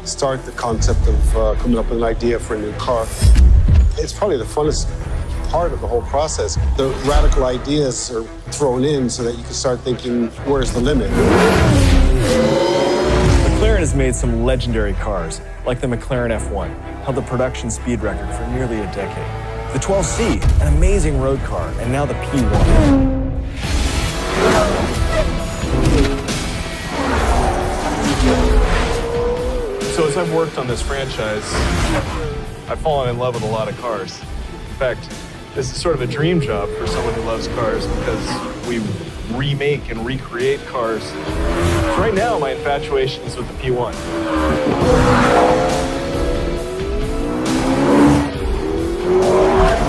start the concept of coming up with an idea for a new car. It's probably the funnest part of the whole process. The radical ideas are thrown in so that you can start thinking, where's the limit? McLaren has made some legendary cars, like the McLaren F1, held the production speed record for nearly a decade. The 12C, an amazing road car, and now the P1. So as I've worked on this franchise, I've fallen in love with a lot of cars. In fact, this is sort of a dream job for someone who loves cars because we remake and recreate cars. So right now, my infatuation is with the P1.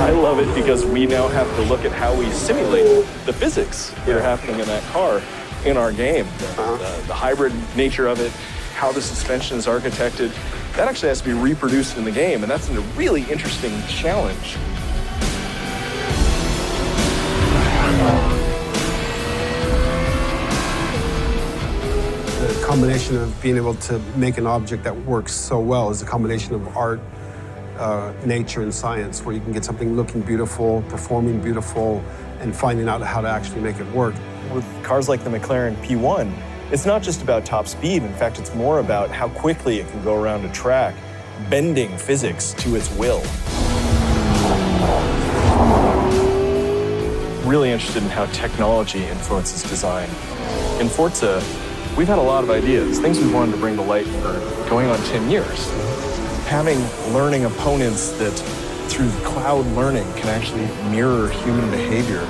I love it because we now have to look at how we simulate the physics that are happening in that car in our game. The hybrid nature of it, how the suspension is architected, that actually has to be reproduced in the game, and that's a really interesting challenge. The combination of being able to make an object that works so well is a combination of art, nature, and science, where you can get something looking beautiful, performing beautiful, and finding out how to actually make it work. With cars like the McLaren P1, it's not just about top speed. In fact, it's more about how quickly it can go around a track, bending physics to its will. Really interested in how technology influences design. In Forza, we've had a lot of ideas, things we wanted to bring to light for going on 10 years. Having learning opponents that, through cloud learning, can actually mirror human behavior.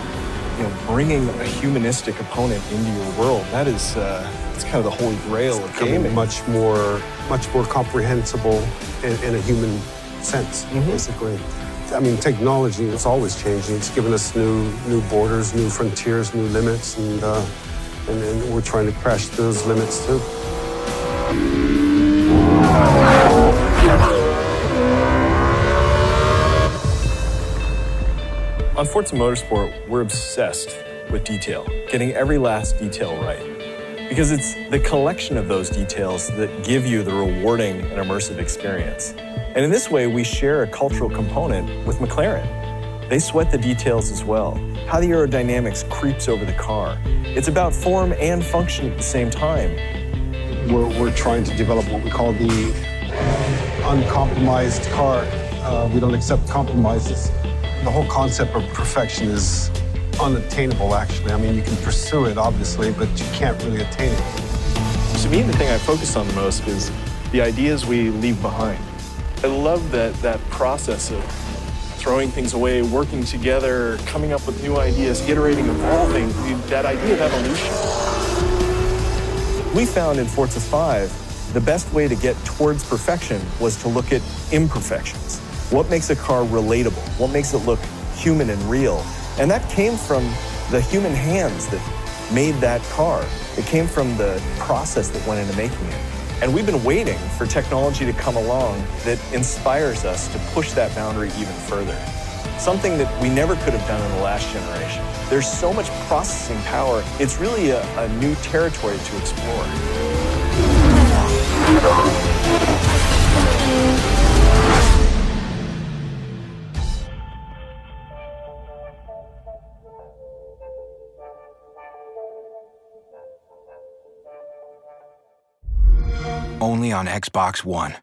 Bringing a humanistic opponent into your world, that is it's kind of the holy grail of gaming. Much more comprehensible in a human sense, basically. I mean, technology is always changing. It's given us new borders, new frontiers, new limits, and we're trying to crash those limits too. On Forza Motorsport, we're obsessed with detail, getting every last detail right. Because it's the collection of those details that give you the rewarding and immersive experience. And in this way, we share a cultural component with McLaren. They sweat the details as well, how the aerodynamics creeps over the car. It's about form and function at the same time. We're trying to develop what we call the uncompromised car. We don't accept compromises. The whole concept of perfection is unattainable, actually. I mean, you can pursue it, obviously, but you can't really attain it. To me, the thing I focus on the most is the ideas we leave behind. I love that process of throwing things away, working together, coming up with new ideas, iterating, evolving, that idea of evolution. We found in Forza 5, the best way to get towards perfection was to look at imperfections. What makes a car relatable? What makes it look human and real? And that came from the human hands that made that car. It came from the process that went into making it. And we've been waiting for technology to come along that inspires us to push that boundary even further. Something that we never could have done in the last generation. There's so much processing power, it's really a new territory to explore. Only on Xbox One.